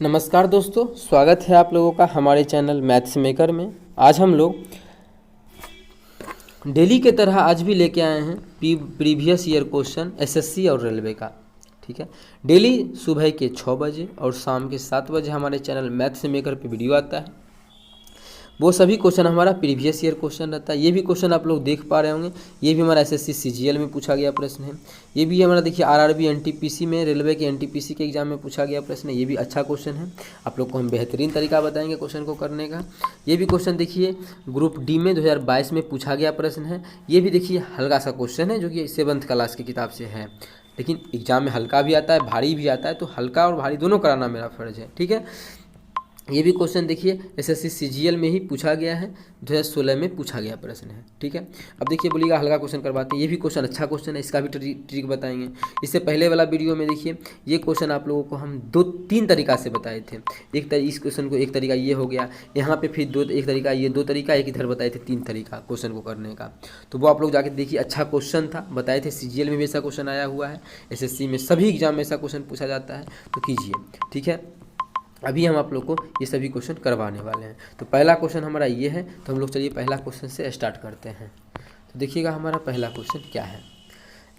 नमस्कार दोस्तों, स्वागत है आप लोगों का हमारे चैनल मैथ्स मेकर में। आज हम लोग डेली के तरह आज भी लेके आए हैं प्रीवियस ईयर क्वेश्चन एसएससी और रेलवे का। ठीक है, डेली सुबह के 6 बजे और शाम के 7 बजे हमारे चैनल मैथ्स मेकर पे वीडियो आता है। वो सभी क्वेश्चन हमारा प्रीवियस ईयर क्वेश्चन रहता है। ये भी क्वेश्चन आप लोग देख पा रहे होंगे, ये भी हमारा एसएससी सीजीएल में पूछा गया प्रश्न है। ये भी हमारा देखिए आरआरबी एनटीपीसी में, रेलवे के एनटीपीसी के एग्जाम में पूछा गया प्रश्न है। ये भी अच्छा क्वेश्चन है, आप लोग को हम बेहतरीन तरीका बताएंगे क्वेश्चन को करने का। ये भी क्वेश्चन देखिए ग्रुप डी में 2022 में पूछा गया प्रश्न है। ये भी देखिए हल्का सा क्वेश्चन है जो कि 7th क्लास की किताब से है, लेकिन एग्जाम में हल्का भी आता है भारी भी आता है, तो हल्का और भारी दोनों कराना मेरा फर्ज है। ठीक है, ये भी क्वेश्चन देखिए एसएससी सीजीएल में ही पूछा गया है, 2016 में पूछा गया प्रश्न है। ठीक है, अब देखिए बोलिएगा हल्का क्वेश्चन करवाते हैं। ये भी क्वेश्चन अच्छा क्वेश्चन है, इसका भी ट्रिक बताएंगे। इससे पहले वाला वीडियो में देखिए ये क्वेश्चन आप लोगों को हम 2-3 तरीका से बताए थे। इस क्वेश्चन को एक तरीका ये हो गया, यहाँ पे फिर एक तरीका, ये 2 तरीका, एक इधर बताए थे 3 तरीका क्वेश्चन को करने का। तो वो आप लोग जाके देखिए, अच्छा क्वेश्चन था, बताए थे। सीजीएल में भी ऐसा क्वेश्चन आया हुआ है, एसएससी में सभी एग्जाम में ऐसा क्वेश्चन पूछा जाता है, तो कीजिए। ठीक है, अभी हम आप लोग को ये सभी क्वेश्चन करवाने वाले हैं। तो पहला क्वेश्चन हमारा ये है, तो हम लोग चलिए पहला क्वेश्चन से स्टार्ट करते हैं। तो देखिएगा हमारा पहला क्वेश्चन क्या है।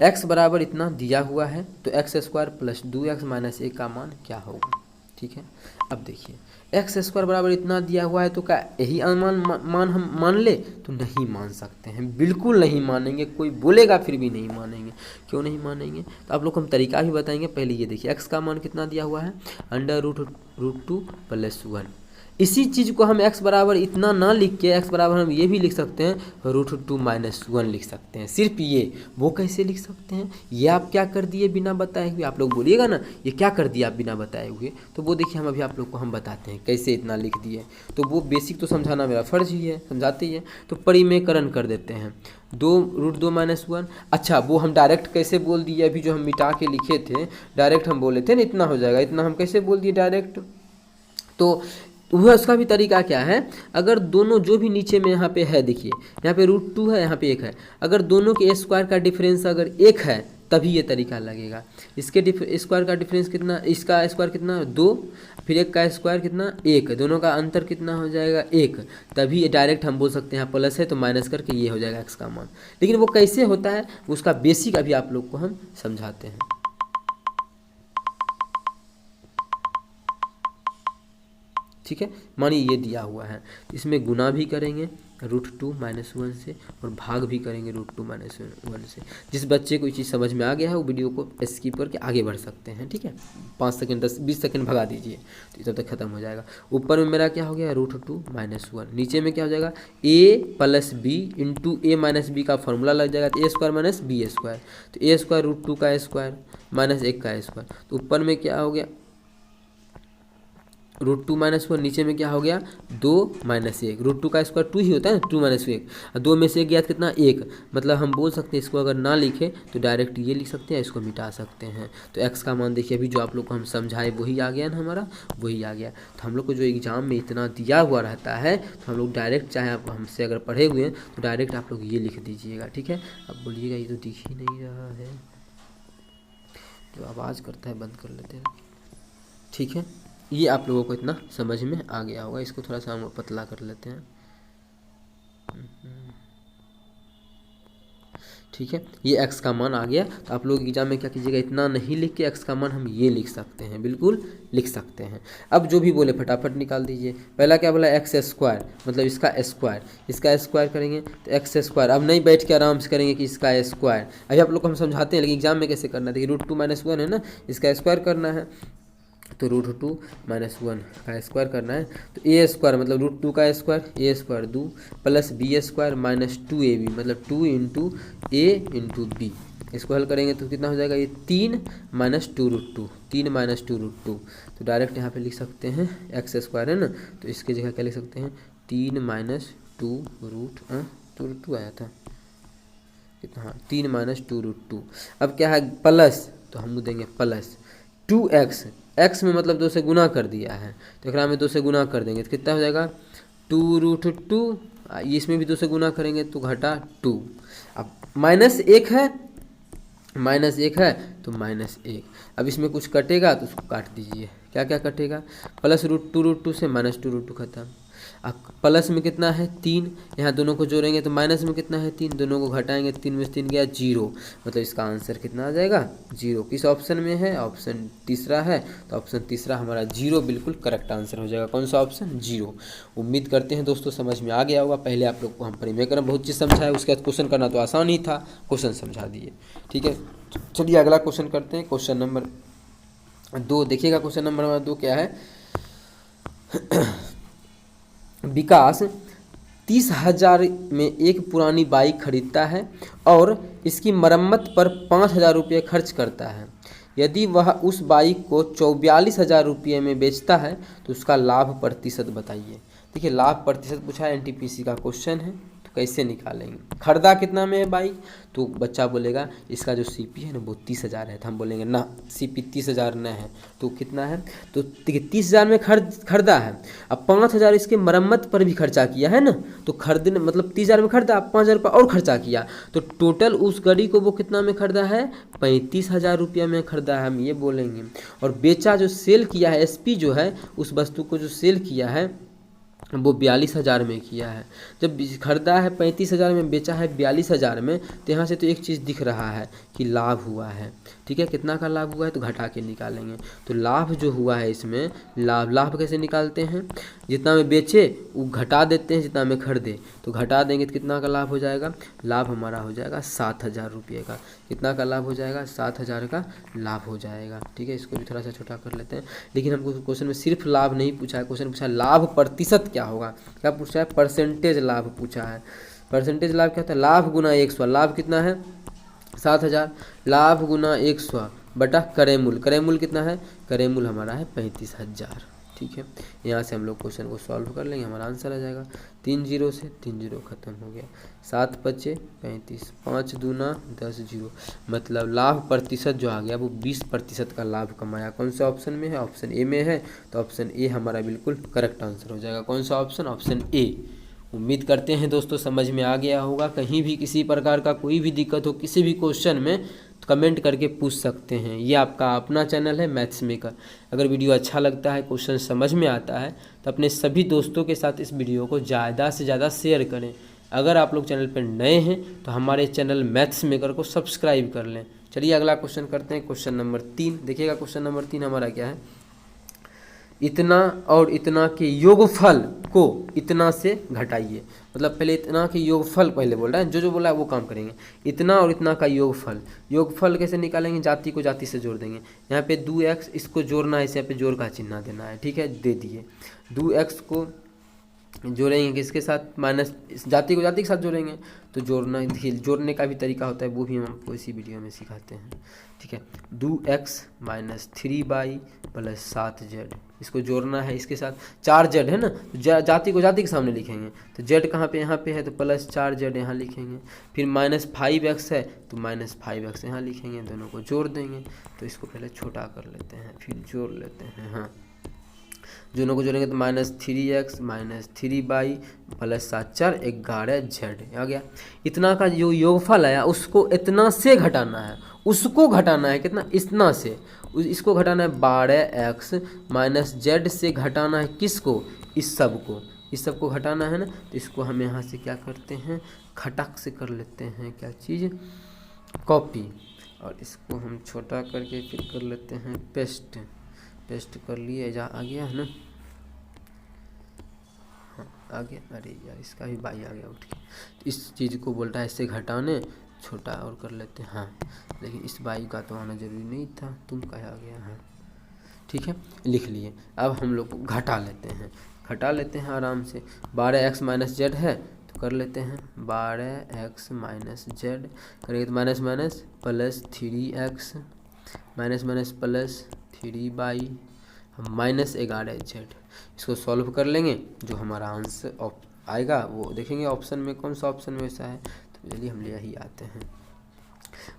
x बराबर इतना दिया हुआ है, तो x² प्लस 2x माइनस 1 का मान क्या होगा। ठीक है, अब देखिए x² बराबर इतना दिया हुआ है, तो क्या यही मान हम मान ले? तो नहीं मान सकते हैं, बिल्कुल नहीं मानेंगे। कोई बोलेगा फिर भी नहीं मानेंगे। क्यों नहीं मानेंगे? तो आप लोग को हम तरीका भी बताएंगे। पहले ये देखिए x का मान कितना दिया हुआ है, √2 + 1। इसी चीज़ को हम x बराबर इतना ना लिख के x बराबर हम ये भी लिख सकते हैं, √2 - 1 लिख सकते हैं। सिर्फ ये, वो कैसे लिख सकते हैं? ये आप क्या कर दिए बिना बताए हुए? आप लोग बोलिएगा ना ये क्या कर दिया आप बिना बताए हुए, तो वो देखिए हम अभी आप लोग को हम बताते हैं कैसे इतना लिख दिए। तो वो बेसिक तो समझाना मेरा फर्ज ही है, समझाते ही है। तो परिमेयकरण कर देते हैं, 2√2 - 1। अच्छा, वो हम डायरेक्ट कैसे बोल दिए? अभी जो हम मिटा के लिखे थे डायरेक्ट हम बोले थे ना इतना हो जाएगा, इतना हम कैसे बोल दिए डायरेक्ट? तो वह उसका भी तरीका क्या है, अगर दोनों जो भी नीचे में यहाँ पे है, देखिए यहाँ पे √2 है, यहाँ पे 1 है, अगर दोनों के स्क्वायर का डिफरेंस अगर 1 है तभी ये तरीका लगेगा। इसके स्क्वायर का डिफरेंस कितना, इसका स्क्वायर कितना 2, फिर 1 का स्क्वायर कितना 1, दोनों का अंतर कितना हो जाएगा 1, तभी ये डायरेक्ट हम बोल सकते हैं। यहाँ प्लस है तो माइनस करके ये हो जाएगा x का मान। लेकिन वो कैसे होता है उसका बेसिक अभी आप लोग को हम समझाते हैं। ठीक है, मानिए ये दिया हुआ है, इसमें गुना भी करेंगे √2 - 1 से और भाग भी करेंगे √2 - 1 से। जिस बच्चे को ये चीज़ समझ में आ गया है वो वीडियो को स्किप करके आगे बढ़ सकते हैं। ठीक है, 5 सेकंड 10-20 सेकंड भगा दीजिए तो तब तक खत्म हो जाएगा। ऊपर में मेरा क्या हो गया √2 - 1, नीचे में क्या हो जाएगा a + b × a - b का फॉर्मूला लग जाएगा, तो a² - b²। तो a² √2 का स्क्वायर माइनस 1 का स्क्वायर, तो ऊपर में क्या हो गया √2 - 1, नीचे में क्या हो गया 2 - 1। √2 का स्क्वायर 2 ही होता है ना, 2 - 1, और 2 में से 1 गया कितना 1। मतलब हम बोल सकते हैं इसको अगर ना लिखे तो डायरेक्ट ये लिख सकते हैं, इसको मिटा सकते हैं। तो x का मान देखिए अभी जो आप लोग को हम समझाए वही आ गया ना, हमारा वही आ गया। तो हम लोग को जो एग्जाम में इतना दिया हुआ रहता है तो हम लोग डायरेक्ट, चाहे आप हमसे अगर पढ़े हुए हैं तो डायरेक्ट आप लोग ये लिख दीजिएगा। ठीक है, अब बोलिएगा ये तो दिख ही नहीं रहा है, जो आवाज़ करता है बंद कर लेते हैं। ठीक है, ये आप लोगों को इतना समझ में आ गया होगा। इसको थोड़ा सा हम पतला कर लेते हैं। ठीक है, ये x का मान आ गया। तो आप लोग एग्जाम में क्या कीजिएगा, इतना नहीं लिख के x का मान हम ये लिख सकते हैं, बिल्कुल लिख सकते हैं। अब जो भी बोले फटाफट निकाल दीजिए। पहला क्या बोला x², मतलब इसका स्क्वायर, इसका स्क्वायर करेंगे तो x²। अब नहीं बैठ के आराम से करेंगे कि इसका स्क्वायर, अभी आप लोग को हम समझाते हैं, लेकिन एग्जाम में कैसे करना है देखिए, √2 - 1 है ना, इसका स्क्वायर करना है, तो √2 - 1 का स्क्वायर करना है। तो a² मतलब √2 का स्क्वायर, a² 2 + b² - 2ab, मतलब 2 × a × b। इसको हल करेंगे तो कितना हो जाएगा, ये 3 - 2√2, 3 - 2√2। तो डायरेक्ट यहाँ पे लिख सकते हैं x² है ना, तो इसकी जगह क्या लिख सकते हैं 3 - 2√2 आया था कितना, हाँ 3 - 2√2। अब क्या है प्लस, तो हम देंगे प्लस 2x, x में मतलब 2 से गुना कर दिया है, तो एकरा में 2 से गुना कर देंगे तो कितना हो जाएगा 2√2। इसमें भी 2 से गुना करेंगे तो घटा 2। अब -1 है -1 है तो -1। अब इसमें कुछ कटेगा तो उसको काट दीजिए। क्या क्या कटेगा, +√2√2 से -2√2 खत्म। अब प्लस में कितना है 3, यहाँ दोनों को जोड़ेंगे तो माइनस में कितना है 3, दोनों को घटाएंगे 3 में से 3 गया 0, मतलब इसका आंसर कितना आ जाएगा 0। किस ऑप्शन में है, ऑप्शन तीसरा है, तो ऑप्शन तीसरा हमारा 0 बिल्कुल करेक्ट आंसर हो जाएगा। कौन सा ऑप्शन 0। उम्मीद करते हैं दोस्तों समझ में आ गया होगा। पहले आप लोग को हम परिमेय बहुत चीज़ समझाया, उसके बाद क्वेश्चन करना तो आसान ही था, क्वेश्चन समझा दिए। ठीक है, चलिए अगला क्वेश्चन करते हैं। क्वेश्चन नंबर 2 देखिएगा। क्वेश्चन नंबर 2 क्या है, विकास 30,000 में एक पुरानी बाइक खरीदता है और इसकी मरम्मत पर 5,000 रुपये खर्च करता है। यदि वह उस बाइक को 44,000 रुपये में बेचता है तो उसका लाभ प्रतिशत बताइए। देखिए लाभ प्रतिशत पूछा है, एनटीपीसी का क्वेश्चन है, तो कैसे निकालेंगे। खरीदा कितना में है बाइक, तो बच्चा बोलेगा इसका जो सीपी है ना वो 30,000 है, तो हम बोलेंगे ना सीपी 30,000 न है, तो कितना है, तो 30,000 में खरीदा है। अब 5,000 इसके मरम्मत पर भी खर्चा किया है ना, तो खरीदने मतलब 30,000 में खरीदा, 5,000 रुपये और खर्चा किया, तो टोटल उस गाड़ी को वो कितना में खरीदा है 35,000 रुपया में खरीदा है, हम ये बोलेंगे। और बेचा जो सेल किया है, एसपी जो है उस वस्तु को जो सेल किया है वो 42,000 में किया है। जब खरीदा है 35,000 में, बेचा है 42,000 में, तो यहाँ से तो एक चीज़ दिख रहा है कि लाभ हुआ है। ठीक है, कितना का लाभ हुआ है तो घटा के निकालेंगे। तो लाभ जो हुआ है इसमें, लाभ कैसे निकालते हैं, जितना में बेचे वो घटा देते हैं, जितना में खरीदे तो घटा देंगे, तो कितना का लाभ हो जाएगा, लाभ हमारा हो जाएगा 7,000 रुपये का। कितना का लाभ हो जाएगा, 7,000 का लाभ हो जाएगा। ठीक है, इसको भी थोड़ा सा छोटा कर लेते हैं। लेकिन हमको क्वेश्चन में सिर्फ लाभ नहीं पूछा है, क्वेश्चन पूछा है लाभ प्रतिशत क्या होगा, क्या पूछा है, परसेंटेज लाभ पूछा है। परसेंटेज लाभ क्या होता है, लाभ गुना 100, लाभ कितना है 7,000, लाभ गुना 100 बटा क्रय मूल्य, क्रय मूल्य कितना है, क्रय मूल्य हमारा है 35,000। ठीक है, यहाँ से हम लोग क्वेश्चन को सॉल्व कर लेंगे, हमारा आंसर आ जाएगा 3 0 से 3 0 खत्म हो गया, 7 5 35, 5 दूना 10 0, मतलब लाभ प्रतिशत जो आ गया वो 20% का लाभ कमाया। कौन सा ऑप्शन में है, ऑप्शन ए में है, तो ऑप्शन ए हमारा बिल्कुल करेक्ट आंसर हो जाएगा। कौन सा ऑप्शन, ऑप्शन ए। उम्मीद करते हैं दोस्तों समझ में आ गया होगा। कहीं भी किसी प्रकार का कोई भी दिक्कत हो किसी भी क्वेश्चन में तो कमेंट करके पूछ सकते हैं। ये आपका अपना चैनल है मैथ्स मेकर। अगर वीडियो अच्छा लगता है, क्वेश्चन समझ में आता है तो अपने सभी दोस्तों के साथ इस वीडियो को ज़्यादा से ज़्यादा शेयर करें। अगर आप लोग चैनल पर नए हैं तो हमारे चैनल मैथ्स मेकर को सब्सक्राइब कर लें। चलिए अगला क्वेश्चन करते हैं, क्वेश्चन नंबर 3 देखिएगा। क्वेश्चन नंबर 3 हमारा क्या है, इतना और इतना के योगफल को इतना से घटाइए। मतलब पहले इतना के योगफल पहले बोल रहा है, जो बोला है वो काम करेंगे। इतना और इतना का योगफल, योगफल कैसे निकालेंगे, जाति को जाति से जोड़ देंगे। यहाँ पे 2x इसको जोड़ना है, इसे यहाँ पे जोड़ का चिन्ह देना है। ठीक है, दे दिए। 2x को जोड़ेंगे किसके साथ, माइनस जाति को जाति के साथ जोड़ेंगे। तो जोड़ने का भी तरीका होता है, वो भी हम आपको इसी वीडियो में सिखाते हैं। ठीक है, 2x - 3y + 7z इसको जोड़ना है इसके साथ। 4z है ना, जाति को जाति के सामने लिखेंगे, तो z कहाँ पे, यहाँ पे है, तो +4z यहाँ लिखेंगे। फिर -5x है तो -5x यहाँ लिखेंगे, दोनों को जोड़ देंगे। तो इसको पहले छोटा कर लेते हैं फिर जोड़ लेते हैं। हाँ, दोनों को जोड़ेंगे तो -3x - 3y + 7 4 11z आ गया। इतना का जो योगफल आया उसको इतना से घटाना है, उसको घटाना है कितना, इतना से। इसको घटाना है 12x - z से घटाना है किसको, इस सब को, इस सब को घटाना है ना। तो इसको हम यहाँ से क्या करते हैं, खटक से कर लेते हैं, क्या चीज़, कॉपी। और इसको हम छोटा करके फिर कर लेते हैं पेस्ट। पेस्ट कर लिए, जा आ गया है ना, हाँ आ गया। अरे यार इसका भी बाई आ गया उठ के। तो इस चीज़ को बोलता है इससे घटाने, छोटा और कर लेते हैं। हाँ, लेकिन इस बाई का तो आना जरूरी नहीं था, तुम कहा आ गया है। ठीक है, लिख लिए। अब हम लोग को घटा लेते हैं, घटा लेते हैं आराम से। 12x - z है तो कर लेते हैं 12x - z करेंगे तो minus minus +3x +3y -11z। इसको सॉल्व कर लेंगे, जो हमारा आंसर आएगा वो देखेंगे ऑप्शन में कौन सा ऑप्शन में ऐसा है। तो चलिए हम ले ही आते हैं।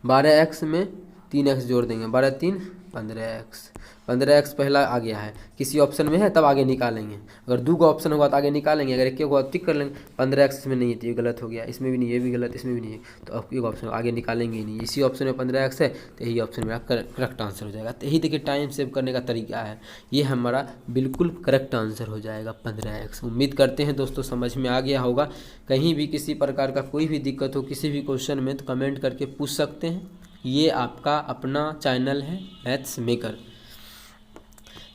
12x में 3x जोड़ देंगे, 12 3 15x, 15x पहला आ गया है, किसी ऑप्शन में है तब आगे निकालेंगे, अगर 2 का ऑप्शन होगा तो आगे निकालेंगे, अगर 1 होगा तो टिक कर लेंगे। 15x इसमें नहीं है तो ये गलत हो गया, इसमें भी नहीं, ये भी गलत, इसमें भी नहीं है, तो अब एक ऑप्शन आगे निकालेंगे ही नहीं। इसी ऑप्शन में 15x है तो यही ऑप्शन मेरा करेक्ट आंसर हो जाएगा। तो यही देखिए टाइम सेव करने का तरीका है, ये हमारा बिल्कुल करेक्ट आंसर हो जाएगा 15x। उम्मीद करते हैं दोस्तों समझ में आ गया होगा। कहीं भी किसी प्रकार का कोई भी दिक्कत हो किसी भी क्वेश्चन में तो कमेंट करके पूछ सकते हैं। ये आपका अपना चैनल है मैथ्स मेकर।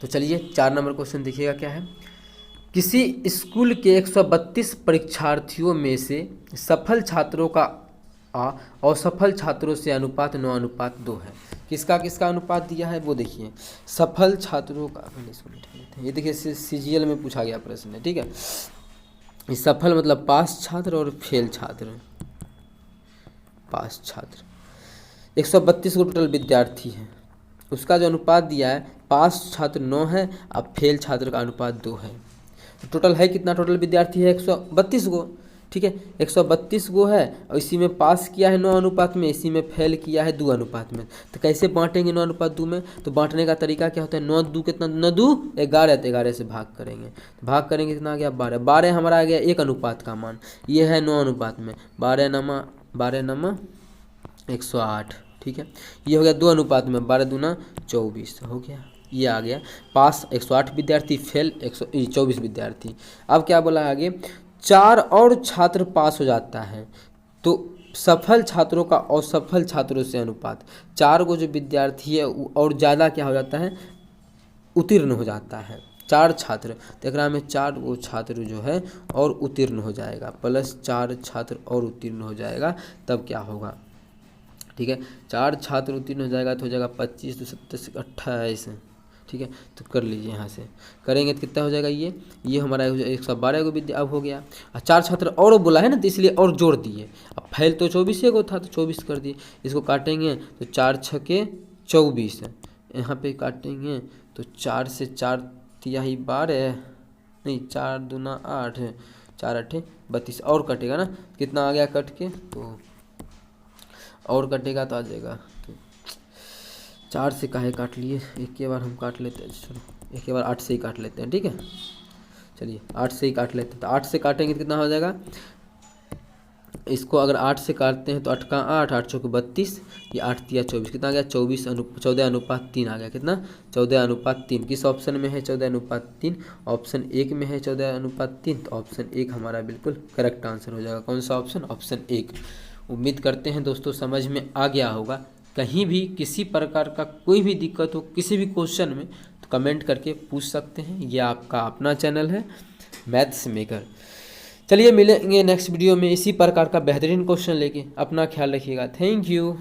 तो चलिए 4 नंबर क्वेश्चन देखिएगा क्या है। किसी स्कूल के 132 परीक्षार्थियों में से सफल छात्रों का असफल छात्रों से अनुपात 9:2 है। किसका किसका अनुपात दिया है वो देखिए। सफल छात्रों का, ये देखिए सीजीएल में पूछा गया प्रश्न है, ठीक है। सफल मतलब पास छात्र और फेल छात्र। पास छात्र 132 को टोटल विद्यार्थी है, उसका जो अनुपात दिया है पास छात्र 9 है, अब फेल छात्र का अनुपात 2 है। तो टोटल है कितना, टोटल विद्यार्थी है 132 गो, ठीक है। 132 गो है और इसी में पास किया है 9 अनुपात में, इसी में फेल किया है 2 अनुपात में। तो कैसे बांटेंगे 9:2 में, तो बांटने का तरीका क्या होता है, 9 2 कितना, 9 2 11, तो 11 से भाग करेंगे, तो भाग करेंगे कितना आ गया 12, 12 हमारा आ गया 1 अनुपात का मान, ये है 9 अनुपात में, 12 नमा 108, ठीक है। ये हो गया 2 अनुपात में, 12 दूना 24 हो गया, ये आ गया। पास 108 विद्यार्थी, फेल 124 विद्यार्थी। अब क्या बोला आगे, 4 और छात्र पास हो जाता है तो सफल छात्रों का असफल छात्रों से अनुपात, 4 को जो विद्यार्थी है और ज़्यादा क्या हो जाता है, उत्तीर्ण हो जाता है। 4 छात्र तो एकरा में 4 वो छात्र जो है और उत्तीर्ण हो जाएगा, प्लस 4 छात्र और उत्तीर्ण हो जाएगा, तब क्या होगा, ठीक है। 4 छात्र उत्तीर्ण हो जाएगा तो हो जाएगा 25 तो 27 28, ठीक है। तो कर लीजिए यहाँ से करेंगे तो कितना हो जाएगा, ये हमारा 112 को विद्या अब हो गया। और 4 छात्र और बोला है ना तो इसलिए और जोड़ दिए। अब फेल तो 24 को था तो 24 कर दिए, इसको काटेंगे तो 4 छके 24, यहाँ पे काटेंगे तो 4 से 4 तिहाई 12, नहीं 4 दूना 8, 4 8 32, और कटेगा ना, कितना आ गया कट के, तो और कटेगा तो आ जाएगा, तो 4 से काहे काट लिए, एक के बार हम काट लेते हैं, चलो एक के बार 8 से ही काट लेते हैं, ठीक है। चलिए 8 से ही काट लेते हैं, तो 8 से काटेंगे तो कितना हो जाएगा, इसको अगर 8 से काटते हैं तो 8 का 8, 8 चौके 32, ये 8 तिया 24, कितना आ गया 14 अनुपात 3 आ गया, कितना 14 अनुपात 3। किस ऑप्शन में है 14 अनुपात 3, ऑप्शन 1 में है 14 अनुपात 3, तो ऑप्शन 1 हमारा बिल्कुल करेक्ट आंसर हो जाएगा। कौन सा ऑप्शन, ऑप्शन 1। उम्मीद करते हैं दोस्तों समझ में आ गया होगा। कहीं भी किसी प्रकार का कोई भी दिक्कत हो किसी भी क्वेश्चन में तो कमेंट करके पूछ सकते हैं। ये आपका अपना चैनल है मैथ्स मेकर। चलिए मिलेंगे नेक्स्ट वीडियो में इसी प्रकार का बेहतरीन क्वेश्चन लेके। अपना ख्याल रखिएगा। Thank you.